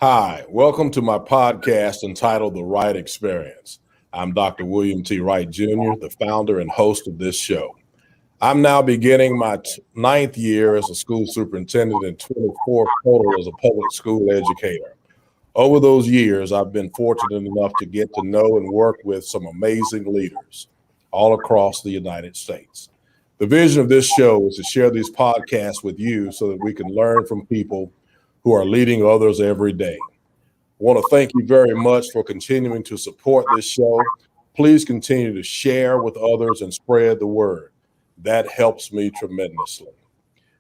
Hi, welcome to my podcast entitled The Wright Experience. I'm Dr. William T. Wright Jr., the founder and host of this show. I'm now beginning my ninth year as a school superintendent and 24th total as a public school educator. Over those years, I've been fortunate enough to get to know and work with some amazing leaders all across the United States. The vision of this show is to share these podcasts with you so that we can learn from people who are leading others every day. I want to thank you very much for continuing to support this show. Please continue to share with others and spread the word. That helps me tremendously.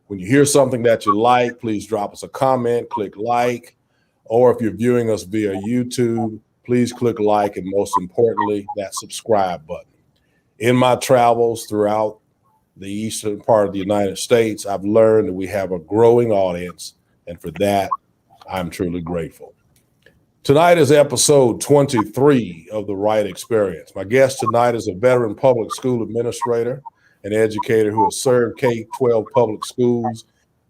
When you hear something that you like, please drop us a comment, click like, or if you're viewing us via YouTube, please click like, and most importantly, that subscribe button. In my travels throughout the eastern part of the United States, I've learned that we have a growing audience, and for that, I'm truly grateful. Tonight is episode 23 of The Wright Experience. My guest tonight is a veteran public school administrator and educator who has served K-12 public schools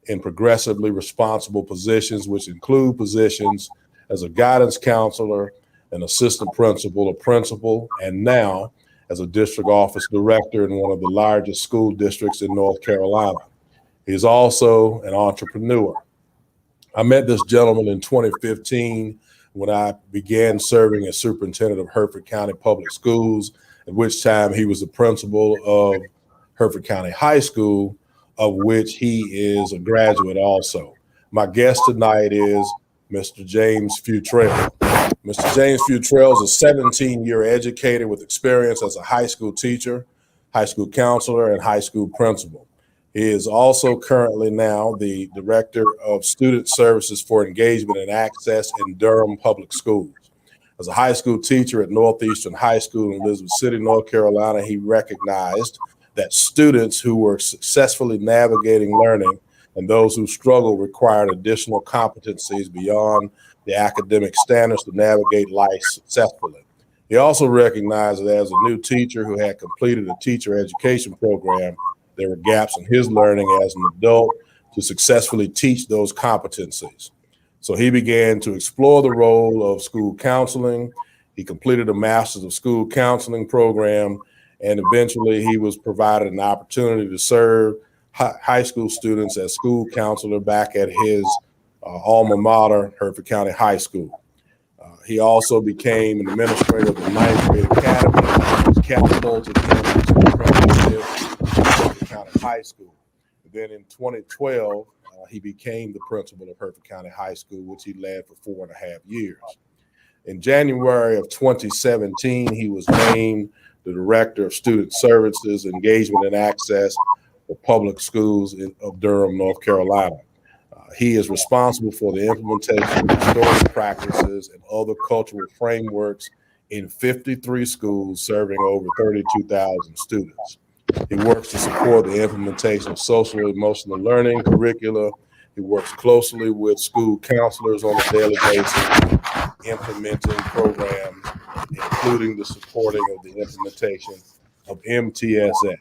in progressively responsible positions, which include positions as a guidance counselor, an assistant principal, a principal, and now as a district office director in one of the largest school districts in North Carolina. He is also an entrepreneur. I met this gentleman in 2015 when I began serving as superintendent of Hertford County Public Schools, at which time he was the principal of Hertford County High School, of which he is a graduate also. My guest tonight is Mr. James Futrell. Mr. James Futrell is a 17-year educator with experience as a high school teacher, high school counselor, and high school principal. He is also currently now the Director of Student Services for Engagement and Access in Durham Public Schools. As a high school teacher at Northeastern High School in Elizabeth City, North Carolina, he recognized that students who were successfully navigating learning and those who struggle required additional competencies beyond the academic standards to navigate life successfully. He also recognized that as a new teacher who had completed a teacher education program, there were gaps in his learning as an adult to successfully teach those competencies. So he began to explore the role of school counseling. He completed a Master's of School Counseling program, and eventually he was provided an opportunity to serve high school students as school counselor back at his alma mater, Hertford County High School. He also became an administrator of the ninth grade academy, which catapulted him into the apprenticeship at Hertford County High School. And then in 2012, he became the principal of Hertford County High School, which he led for 4.5 years. In January of 2017, he was named the Director of Student Services, Engagement and Access for Public Schools of Durham, North Carolina. He is responsible for the implementation of historic practices and other cultural frameworks in 53 schools, serving over 32,000 students. He works to support the implementation of social and emotional learning curricula. He works closely with school counselors on a daily basis, implementing programs, including the supporting of the implementation of MTSS.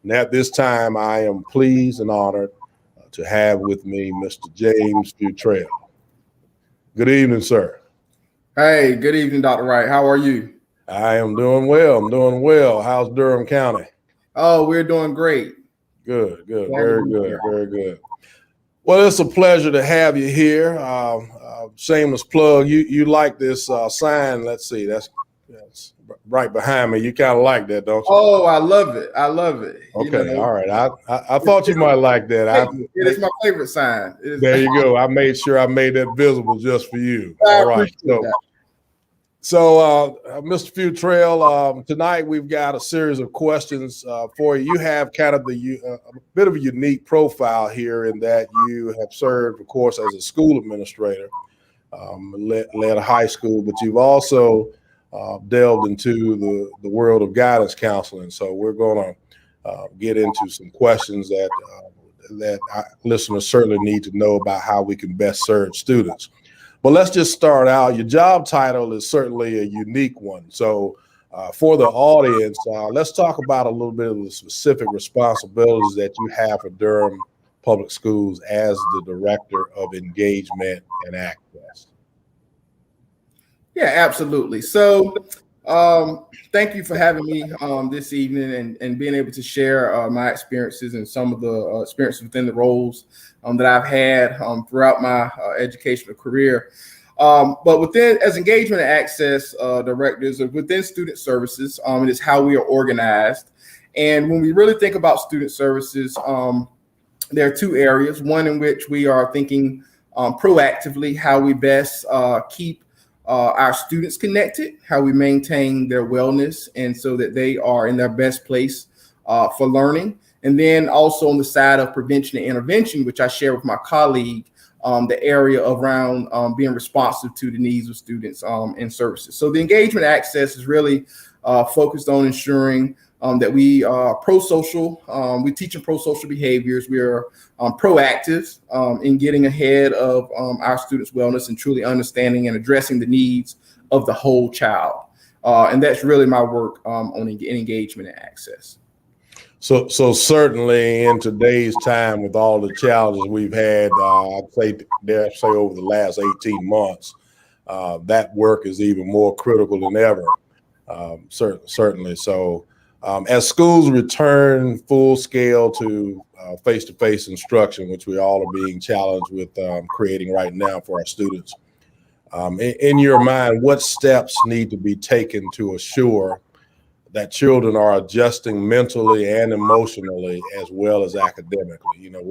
And at this time, I am pleased and honored to have with me Mr. James Futrell. Good evening, sir. Hey, good evening, Dr. Wright. How are you? I am doing well. How's Durham County? Oh, we're doing great. Good. Very good. Well, it's a pleasure to have you here. Shameless plug. You like this sign? Let's see. That's right behind me. You kind of like that, don't you? Oh, I love it. Okay, all right. I thought you might like that. It's my favorite sign. There you go. I made sure I made that visible just for you. All right. So, Mr. Futrell, tonight we've got a series of questions for you. You have kind of a bit of a unique profile here in that you have served, of course, as a school administrator, led a high school, but you've also delved into the world of guidance counseling. So we're going to get into some questions that our listeners certainly need to know about how we can best serve students. But let's just start out. Your job title is certainly a unique one. So for the audience, let's talk about a little bit of the specific responsibilities that you have for Durham Public Schools as the Director of Engagement and Access. Yeah, absolutely. So, thank you for having me this evening and being able to share my experiences and some of the experiences within the roles that I've had throughout my educational career. But as engagement and access directors within student services, it is how we are organized. And when we really think about student services, there are two areas. One in which we are thinking proactively how we best keep our students connected, how we maintain their wellness, and so that they are in their best place for learning. And then also on the side of prevention and intervention, which I share with my colleague, the area around being responsive to the needs of students and services. So the engagement access is really focused on ensuring that we are pro-social. We teach in pro-social behaviors. We are proactive in getting ahead of our students' wellness and truly understanding and addressing the needs of the whole child. And that's really my work on engagement and access. So certainly in today's time, with all the challenges we've had, I'd say over the last 18 months, that work is even more critical than ever. Certainly. So as schools return full scale to face-to-face instruction, which we all are being challenged with creating right now for our students, in your mind, what steps need to be taken to assure that children are adjusting mentally and emotionally as well as academically? You know,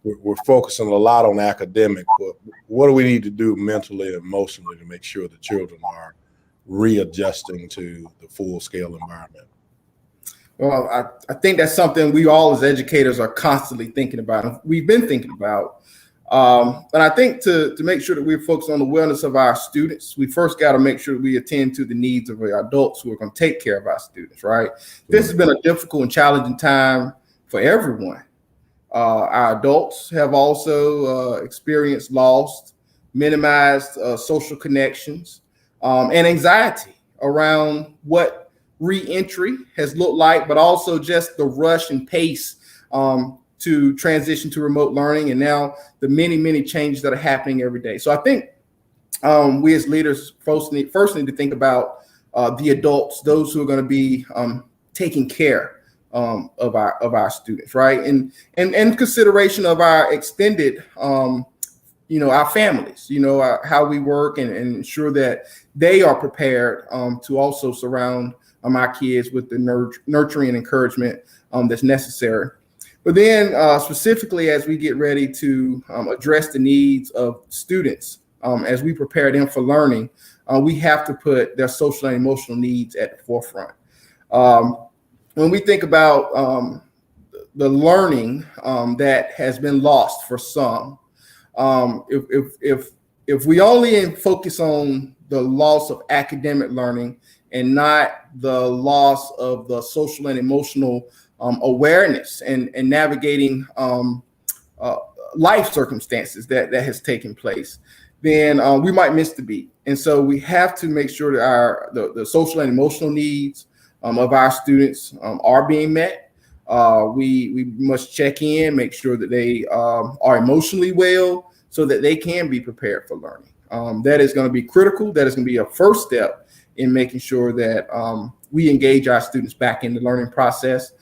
we're focusing a lot on academic, but what do we need to do mentally and emotionally to make sure the children are readjusting to the full-scale environment? Well, I think that's something we all as educators are constantly thinking about, and we've been thinking about. And I think to make sure that we're focused on the wellness of our students, we first got to make sure we attend to the needs of our adults who are going to take care of our students, right? This has been a difficult and challenging time for everyone. Our adults have also experienced loss, minimized social connections, and anxiety around what re-entry has looked like, but also just the rush and pace to transition to remote learning, and now the many changes that are happening every day. So I think we as leaders first need to think about the adults, those who are going to be taking care of our students, right? And consideration of our extended, our families, how we work and ensure that they are prepared to also surround our kids with the nurturing and encouragement that's necessary. But then specifically as we get ready to address the needs of students, as we prepare them for learning, we have to put their social and emotional needs at the forefront. When we think about the learning that has been lost for some, if we only focus on the loss of academic learning and not the loss of the social and emotional awareness and navigating life circumstances that has taken place, then we might miss the beat. And so we have to make sure that the social and emotional needs of our students are being met. We must check in, make sure that they are emotionally well so that they can be prepared for learning. That is going to be critical. That is going to be a first step in making sure that we engage our students back in the learning process.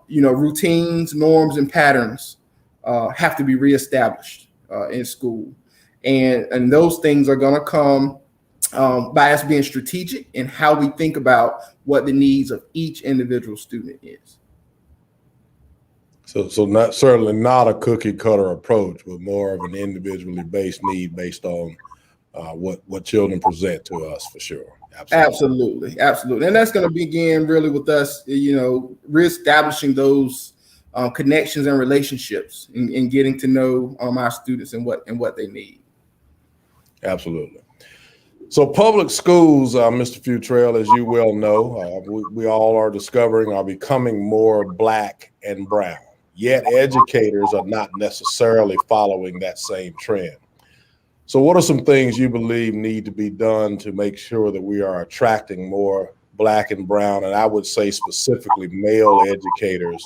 Routines, norms, and patterns have to be reestablished in school. And those things are going to come by us being strategic in how we think about what the needs of each individual student is. So certainly not a cookie cutter approach, but more of an individually based need based on what children present to us, for sure. Absolutely. And that's going to begin really with us, reestablishing those connections and relationships and getting to know our students and what they need. Absolutely. So public schools, Mr. Futrell, as you well know, we all are discovering are becoming more Black and brown, yet educators are not necessarily following that same trend. So what are some things you believe need to be done to make sure that we are attracting more Black and brown, and I would say specifically male educators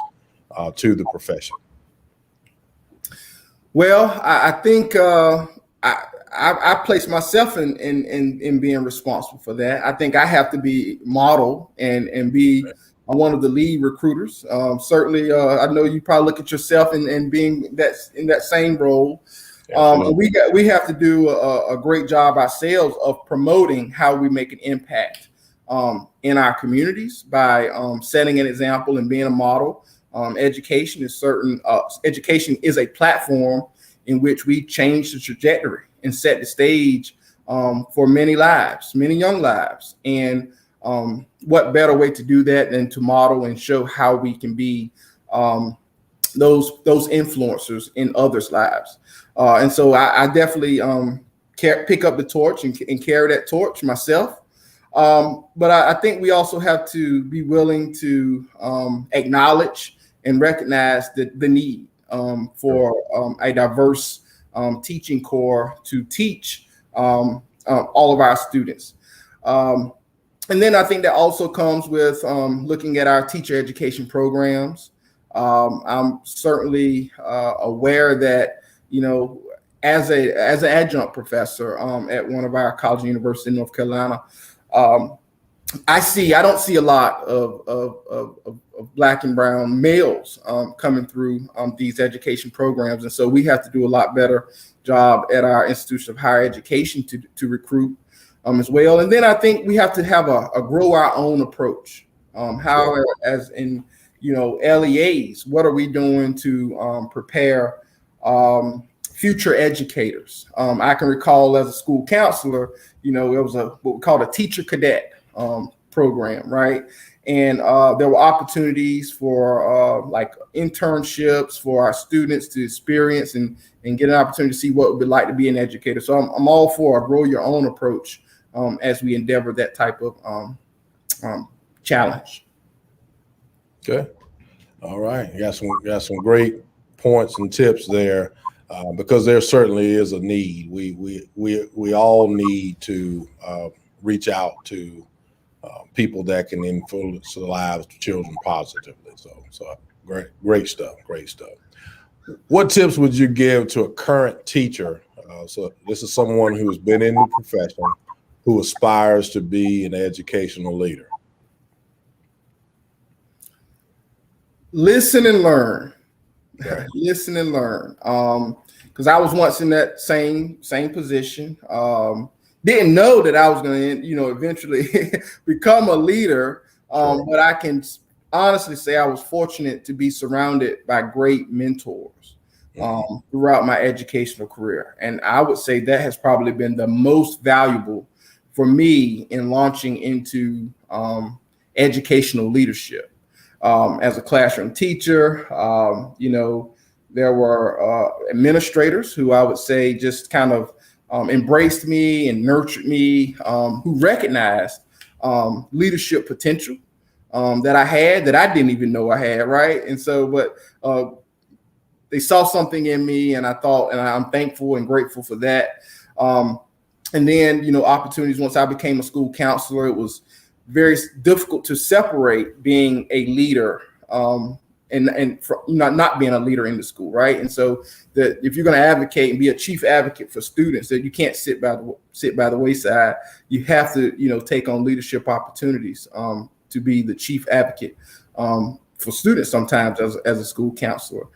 to the profession? Well, I think I place myself in being responsible for that. I think I have to be model and be one of the lead recruiters. Certainly, I know you probably look at yourself and being in that same role. We have to do a great job ourselves of promoting how we make an impact in our communities by setting an example and being a model. Education is a platform in which we change the trajectory and set the stage for many lives, many young lives. And what better way to do that than to model and show how we can be those influencers in others' lives. And so I definitely pick up the torch and carry that torch myself. But I think we also have to be willing to acknowledge and recognize the need for a diverse teaching core to teach all of our students. And then I think that also comes with looking at our teacher education programs. I'm certainly aware that, as an adjunct professor at one of our colleges and universities in North Carolina, I don't see a lot of Black and brown males coming through these education programs. And so we have to do a lot better job at our institution of higher education to recruit as well. And then I think we have to have a grow our own approach. How, as in, LEAs, what are we doing to prepare future educators? I can recall as a school counselor, it was what we called a teacher cadet program, right? And there were opportunities for like internships for our students to experience and get an opportunity to see what it would be like to be an educator. So I'm all for a grow your own approach as we endeavor that type of challenge. Okay. All right. You got some great points and tips there, because there certainly is a need. We all need to reach out to people that can influence the lives of children positively. So great stuff. What tips would you give to a current teacher? So this is someone who's been in the profession, who aspires to be an educational leader. Listen and learn. Okay. Listen and learn. Because I was once in that same position. Didn't know that I was going to, eventually become a leader. But I can honestly say I was fortunate to be surrounded by great mentors throughout my educational career. And I would say that has probably been the most valuable for me in launching into educational leadership. As a classroom teacher, there were administrators who I would say just kind of embraced me and nurtured me, who recognized leadership potential that I had that I didn't even know I had, right? And so, but they saw something in me, and I thought, and I'm thankful and grateful for that. And then, opportunities. Once I became a school counselor, it was very difficult to separate being a leader and not being a leader in the school, right? And so that if you're going to advocate and be a chief advocate for students, that you can't sit by the wayside. You have to, take on leadership opportunities to be the chief advocate for students sometimes as a school counselor.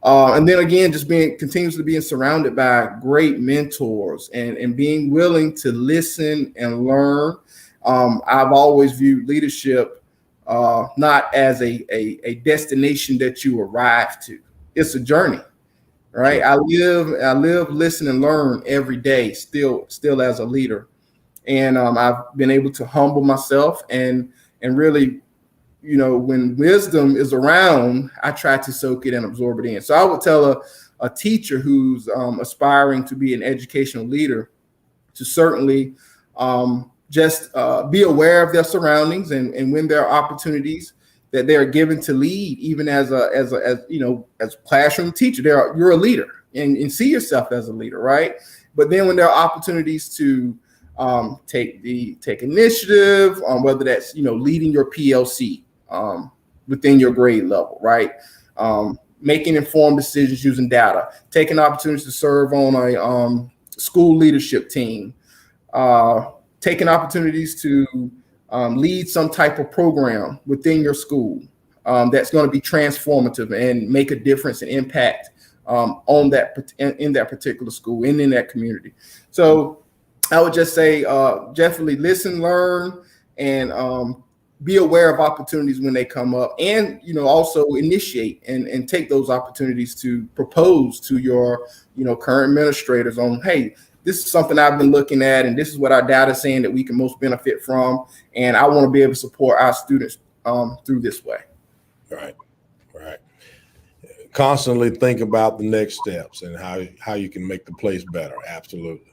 And then again, just continuously being surrounded by great mentors and being willing to listen and learn. I've always viewed leadership not as a destination that you arrive to. It's a journey, right? I live, listen, and learn every day, still as a leader. And I've been able to humble myself and really, when wisdom is around, I try to soak it and absorb it in. So I would tell a teacher who's aspiring to be an educational leader to certainly just be aware of their surroundings, and when there are opportunities that they're given to lead, even as a classroom teacher, you're a leader and see yourself as a leader, right? But then when there are opportunities to take initiative, whether that's leading your PLC within your grade level, right? Making informed decisions using data, taking opportunities to serve on school leadership team, taking opportunities to lead some type of program within your school that's going to be transformative and make a difference and impact on that in that particular school and in that community. So I would just say definitely listen, learn, and be aware of opportunities when they come up, and also initiate and take those opportunities to propose to your current administrators on, hey, this is something I've been looking at, and this is what our data is saying that we can most benefit from, and I want to be able to support our students through this way. Right. Constantly think about the next steps and how you can make the place better. Absolutely.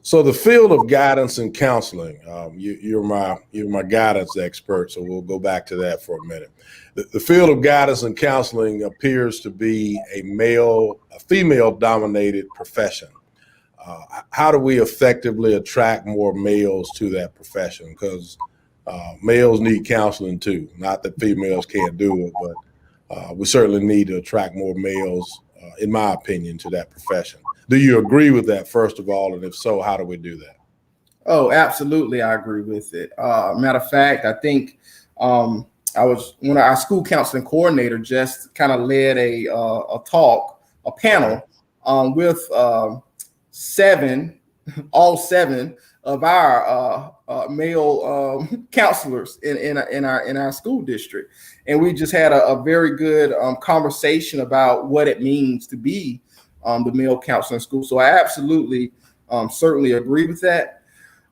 So the field of guidance and counseling, you're my guidance expert, so we'll go back to that for a minute. The field of guidance and counseling appears to be a female-dominated profession. How do we effectively attract more males to that profession? Because males need counseling too. Not that females can't do it, but we certainly need to attract more males, in my opinion, to that profession. Do you agree with that, first of all? And if so, how do we do that? Oh, absolutely. I agree with it. Matter of fact, I think I was one of our school counseling coordinator just kind of led a panel with all seven of our male counselors in our school district, and we just had a very good conversation about what it means to be the male counselor in school. So I absolutely certainly agree with that.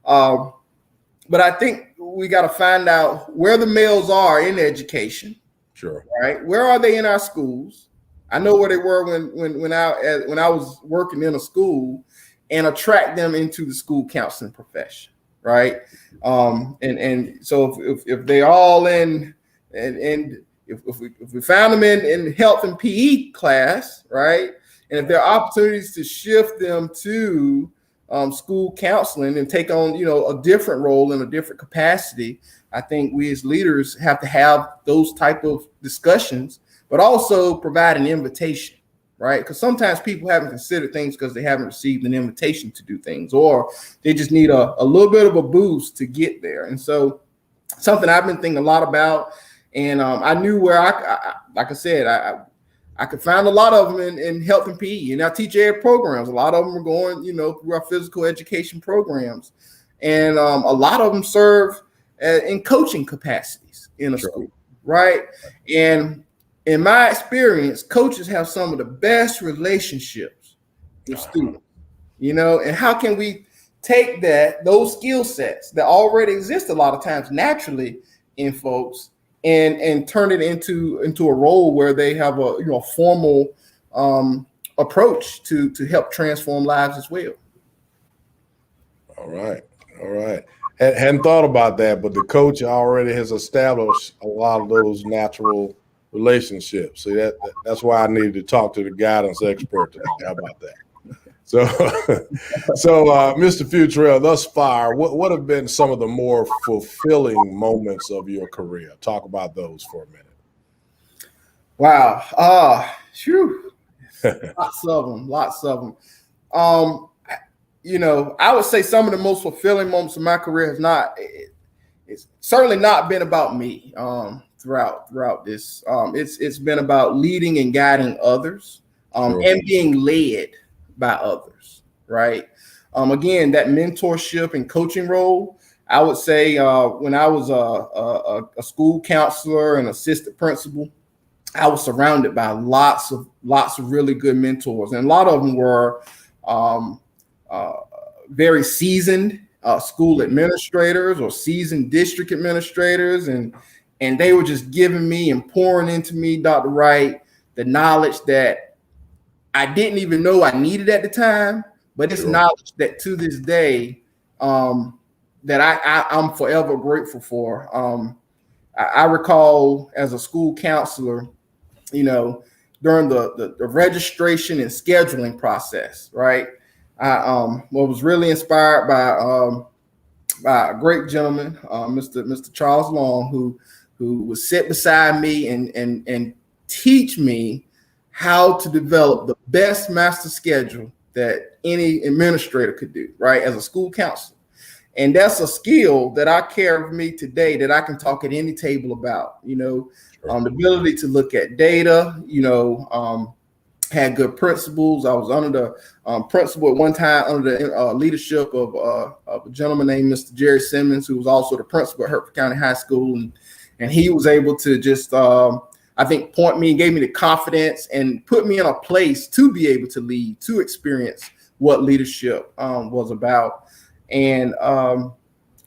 But I think we got to find out where the males are in education. Sure. Right. Where are they in our schools? I know where they were when I was working in a school, and attract them into the school counseling profession. Right. And so if they're all in, and if we found them in health and PE class, right, and if there are opportunities to shift them to school counseling and take on a different role in a different capacity, I think we as leaders have to have those type of discussions, but also provide an invitation. Right? Because sometimes people haven't considered things because they haven't received an invitation to do things, or they just need a little bit of a boost to get there. And so something I've been thinking a lot about, and I knew where like I said, I could find a lot of them in health and PE, and our teacher ed programs. A lot of them are going, through our physical education programs, and a lot of them serve in coaching capacities in a school, right? And in my experience, coaches have some of the best relationships with students, and how can we take those skill sets that already exist a lot of times naturally in folks and turn it into a role where they have a formal approach to help transform lives as well. All right. Hadn't thought about that, but the coach already has established a lot of those natural relationships. So that's why I needed to talk to the guidance expert today. How about that? So Mr. Futrell, thus far, what have been some of the more fulfilling moments of your career? Talk about those for a minute. Wow. Lots of them. I would say some of the most fulfilling moments of my career it's certainly not been about me. Throughout this, it's been about leading and guiding others, sure, and being led by others, right? Again, that mentorship and coaching role, I would say when I was a school counselor and assistant principal, I was surrounded by lots of really good mentors, and a lot of them were very seasoned school administrators or seasoned district administrators, and they were just giving me and pouring into me, Dr. Wright, the knowledge that I didn't even know I needed at the time, but it's knowledge that to this day that I'm forever grateful for. I recall as a school counselor, during the registration and scheduling process, right? I was really inspired by a great gentleman, Mr. Charles Long, who would sit beside me and teach me how to develop the best master schedule that any administrator could do, right, as a school counselor. And that's a skill that I carry with me today that I can talk at any table about, the ability to look at data, had good principals. I was under the principal at one time under the leadership of a gentleman named Mr. Jerry Simmons, who was also the principal at Hertford County High School. And he was able to just, I think, point me and gave me the confidence and put me in a place to be able to lead, to experience what leadership was about. And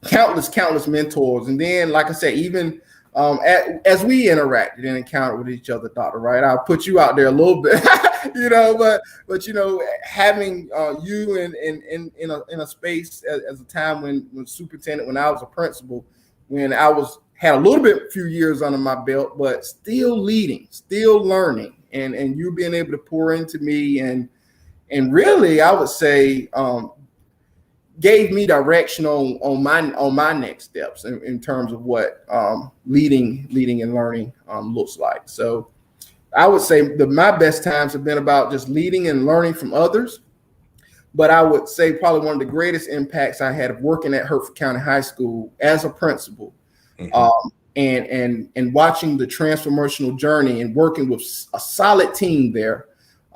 countless mentors. And then, like I said, even as we interacted and encountered with each other, Dr. Wright, I'll put you out there a little bit, but having you in a space as a time when superintendent, when I was a principal, when I had a little bit, few years under my belt, but still leading, still learning, and you being able to pour into me and really, I would say, gave me direction on my next steps in terms of what leading and learning looks like. So I would say my best times have been about just leading and learning from others. But I would say probably one of the greatest impacts I had of working at Hertford County High School as a principal, and watching the transformational journey and working with a solid team there.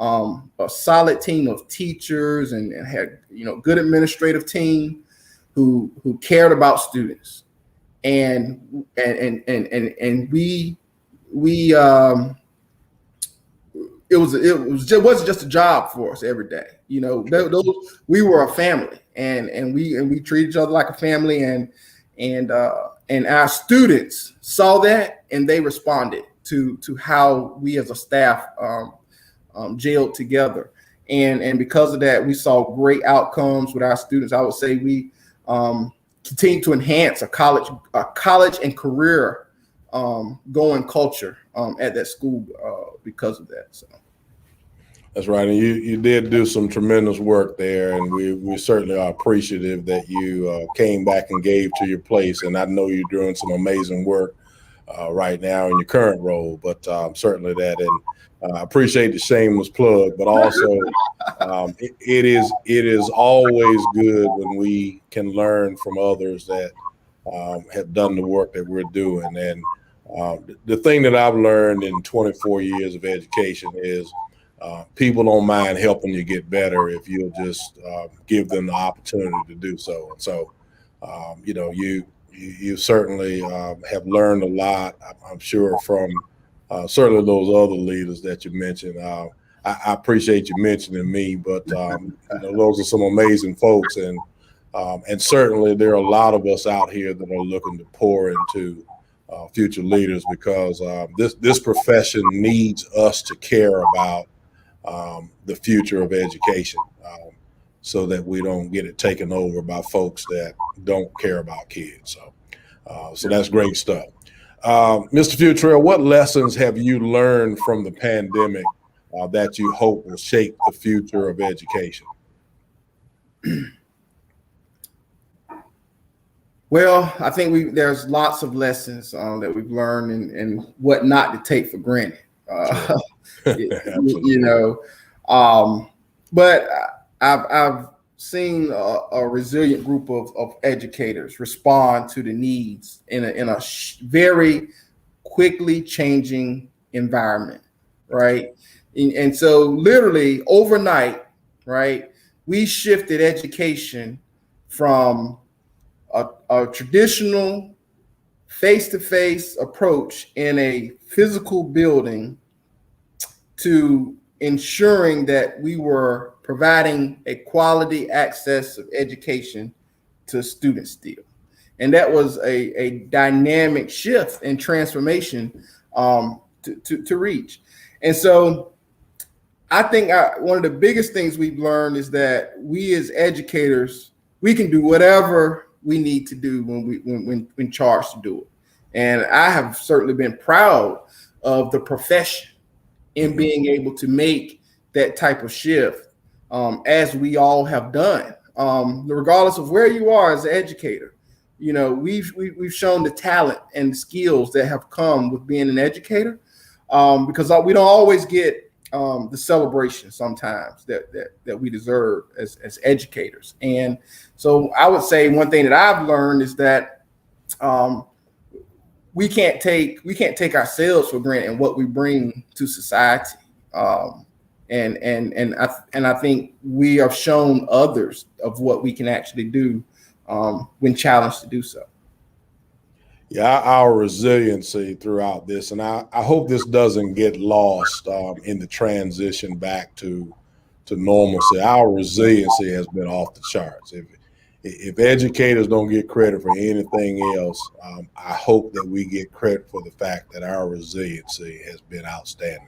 A solid team of teachers and had good administrative team who cared about students, and we wasn't just a job for us every day. We were a family, and we treated each other like a family, and our students saw that and they responded to how we as a staff jailed together, and because of that, we saw great outcomes with our students. I would say we continue to enhance a college and career going culture at that school because of that. So that's right, and you did do some tremendous work there, and we certainly are appreciative that you came back and gave to your place. And I know you're doing some amazing work right now in your current role, but certainly that. And I appreciate the shameless plug, but also it is always good when we can learn from others that have done the work that we're doing. And the thing that I've learned in 24 years of education is people don't mind helping you get better if you'll just give them the opportunity to do so. And so, you certainly have learned a lot, I'm sure, from certainly those other leaders that you mentioned. I appreciate you mentioning me, but those are some amazing folks, and certainly there are a lot of us out here that are looking to pour into future leaders, because this profession needs us to care about the future of education, so that we don't get it taken over by folks that don't care about kids. So that's great stuff. Mr. Futrell, what lessons have you learned from the pandemic that you hope will shape the future of education? Well, I think there's lots of lessons that we've learned and what not to take for granted. But I've seen a resilient group of educators respond to the needs in a very quickly changing environment, right? And so literally overnight, right, we shifted education from a traditional face-to-face approach in a physical building to ensuring that we were providing a quality access of education to students still. And that was a dynamic shift and transformation to reach. And so I think one of the biggest things we've learned is that we as educators, we can do whatever we need to do when charged to do it. And I have certainly been proud of the profession in being able to make that type of shift, as we all have done, regardless of where you are as an educator. We've shown the talent and skills that have come with being an educator, because we don't always get the celebration sometimes that we deserve as educators. And so I would say one thing that I've learned is that we can't take ourselves for granted and what we bring to society. And I think we have shown others of what we can actually do when challenged to do so. Yeah, our resiliency throughout this, and I hope this doesn't get lost in the transition back to normalcy. Our resiliency has been off the charts. If educators don't get credit for anything else, I hope that we get credit for the fact that our resiliency has been outstanding.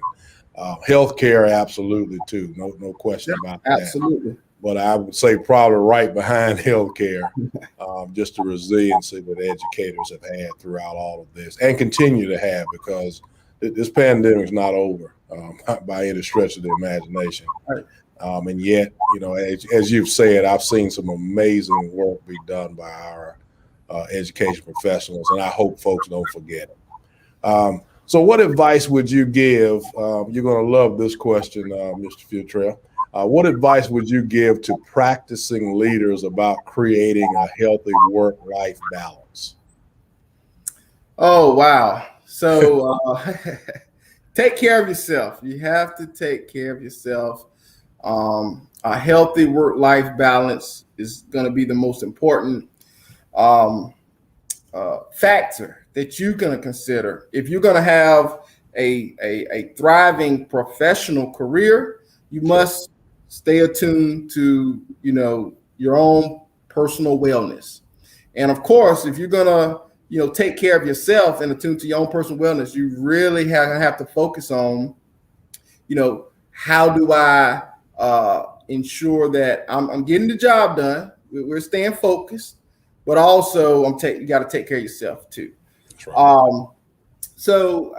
Healthcare, absolutely too, no question about that. Absolutely. But I would say probably right behind healthcare, just the resiliency that educators have had throughout all of this and continue to have, because this pandemic is not over by any stretch of the imagination. Right. And yet, as you've said, I've seen some amazing work be done by our education professionals, and I hope folks don't forget it. So what advice would you give? You're going to love this question, Mr. Futrell. What advice would you give to practicing leaders about creating a healthy work-life balance? Oh, wow. So take care of yourself. You have to take care of yourself. A healthy work-life balance is going to be the most important factor that you're going to consider. If you're going to have a thriving professional career, you must stay attuned to, your own personal wellness. And of course, if you're going to, take care of yourself and attune to your own personal wellness, you really have to focus on, how do I ensure that I'm getting the job done? We're staying focused, but also you got to take care of yourself too. That's right. So,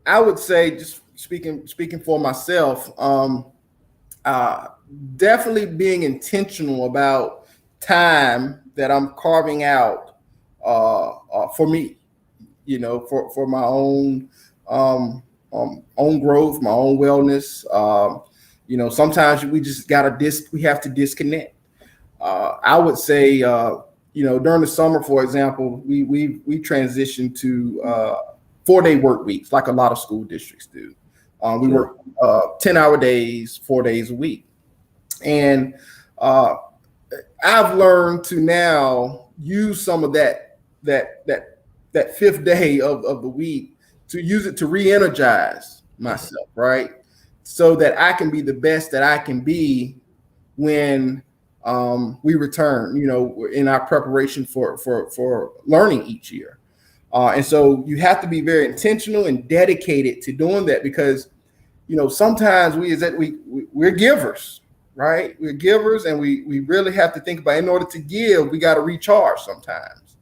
I would say, just speaking for myself, definitely being intentional about time that I'm carving out for me, for my own growth, my own wellness. Sometimes we have to disconnect. I would say, during the summer, for example, we transitioned to 4-day work weeks, like a lot of school districts do. We work 10-hour days, 4 days a week. And I've learned to now use some of that fifth day of the week to use it to re-energize myself, right? So that I can be the best that I can be when we return, in our preparation for learning each year. And so you have to be very intentional and dedicated to doing that, because, sometimes we're givers, right? We're givers, and we really have to think about, in order to give, we got to recharge sometimes.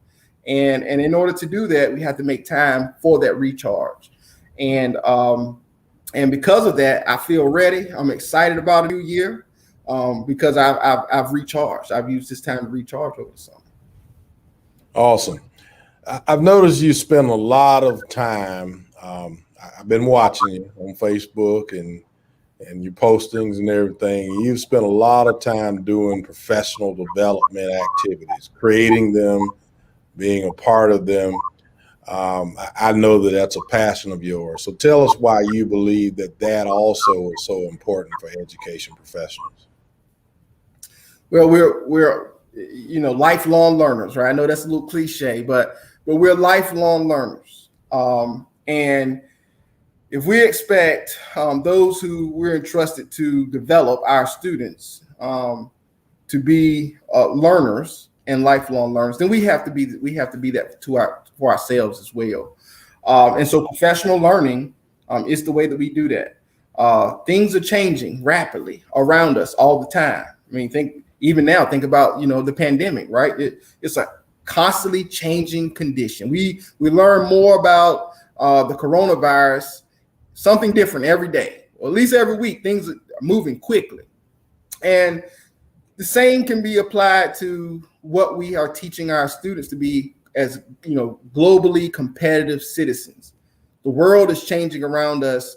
And in order to do that, we have to make time for that recharge. And because of that, I feel ready. I'm excited about a new year because I've recharged. I've used this time to recharge over the summer. Awesome. I've noticed you spend a lot of time. I've been watching you on Facebook and your postings and everything. You've spent a lot of time doing professional development activities, creating them, being a part of them. I know that that's a passion of yours. So tell us why you believe that also is so important for education professionals. Well, we're lifelong learners, right? I know that's a little cliche, but we're lifelong learners. And if we expect those who we're entrusted to develop, our students, to be learners and lifelong learners, then we have to be that for ourselves as well. And so professional learning is the way that we do that. Things are changing rapidly around us all the time. I mean, think about, the pandemic, right? It's a constantly changing condition. We learn more about the coronavirus, something different every day, or at least every week. Things are moving quickly. And the same can be applied to what we are teaching our students to be as, globally competitive citizens. The world is changing around us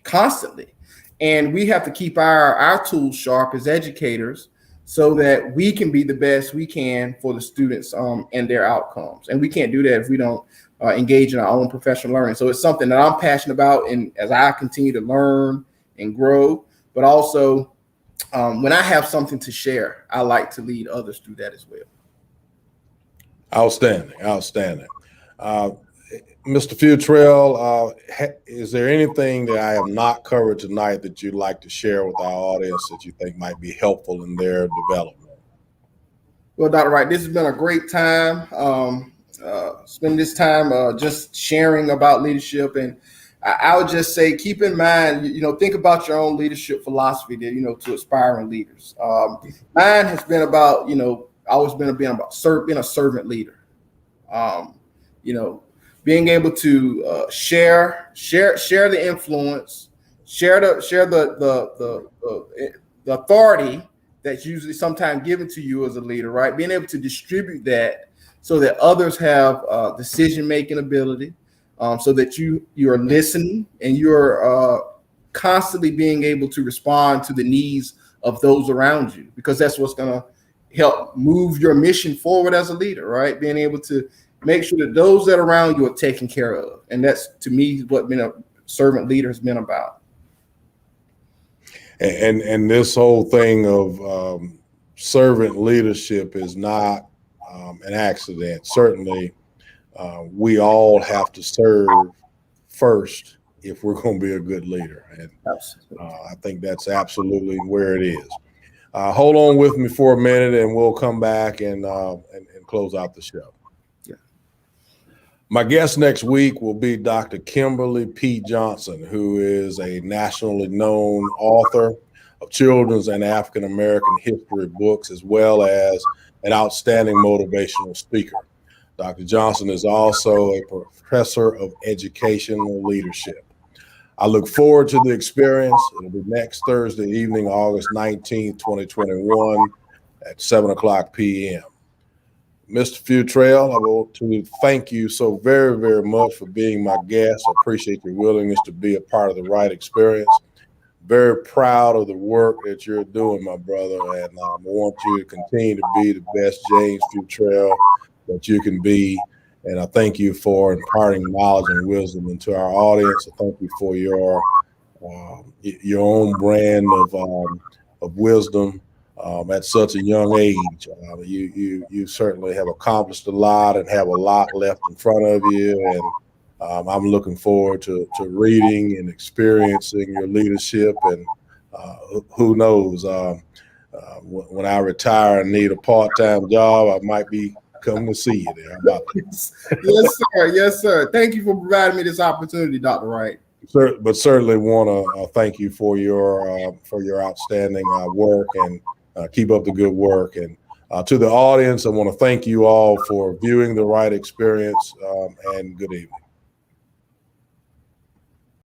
constantly. And we have to keep our tools sharp as educators so that we can be the best we can for the students and their outcomes. And we can't do that if we don't engage in our own professional learning. So it's something that I'm passionate about, and as I continue to learn and grow, but also when I have something to share, I like to lead others through that as well. Outstanding. Mr. Futrell, is there anything that I have not covered tonight that you'd like to share with our audience that you think might be helpful in their development? Well, Dr. Wright, this has been a great time. Spend this time just sharing about leadership. And I would just say, keep in mind, think about your own leadership philosophy there, to aspiring leaders. Mine has been about, always been about being a servant leader. Being able to share the influence, share the authority that's usually sometimes given to you as a leader, right? Being able to distribute that so that others have decision-making ability, so that you are listening and you're constantly being able to respond to the needs of those around you, because that's what's going to help move your mission forward as a leader, right? Being able to make sure that those that are around you are taken care of. And that's, to me, what being a servant leader has been about. And this whole thing of servant leadership is not an accident. Certainly, we all have to serve first if we're going to be a good leader. And I think that's absolutely where it is. Hold on with me for a minute, and we'll come back and close out the show. My guest next week will be Dr. Kimberly P Johnson, who is a nationally known author of children's and African American history books, as well as an outstanding motivational speaker. Dr. Johnson is also a professor of educational leadership. I look forward to the experience. It'll be next Thursday evening, August 19th, 2021 at 7:00 p.m. Mr. Futrell, I want to thank you so very, very much for being my guest. I appreciate your willingness to be a part of the Wright experience. Very proud of the work that you're doing, my brother, and I want you to continue to be the best James Futrell that you can be. And I thank you for imparting knowledge and wisdom into our audience. I thank you for your own brand of wisdom. At such a young age, you certainly have accomplished a lot and have a lot left in front of you. And I'm looking forward to reading and experiencing your leadership. And who knows, when I retire and need a part-time job, I might be coming to see you there. Yes, sir. Yes, sir. Thank you for providing me this opportunity, Dr. Wright. But certainly want to thank you for your outstanding work, and keep up the good work. And to the audience, I want to thank you all for viewing the Wright experience, and good evening.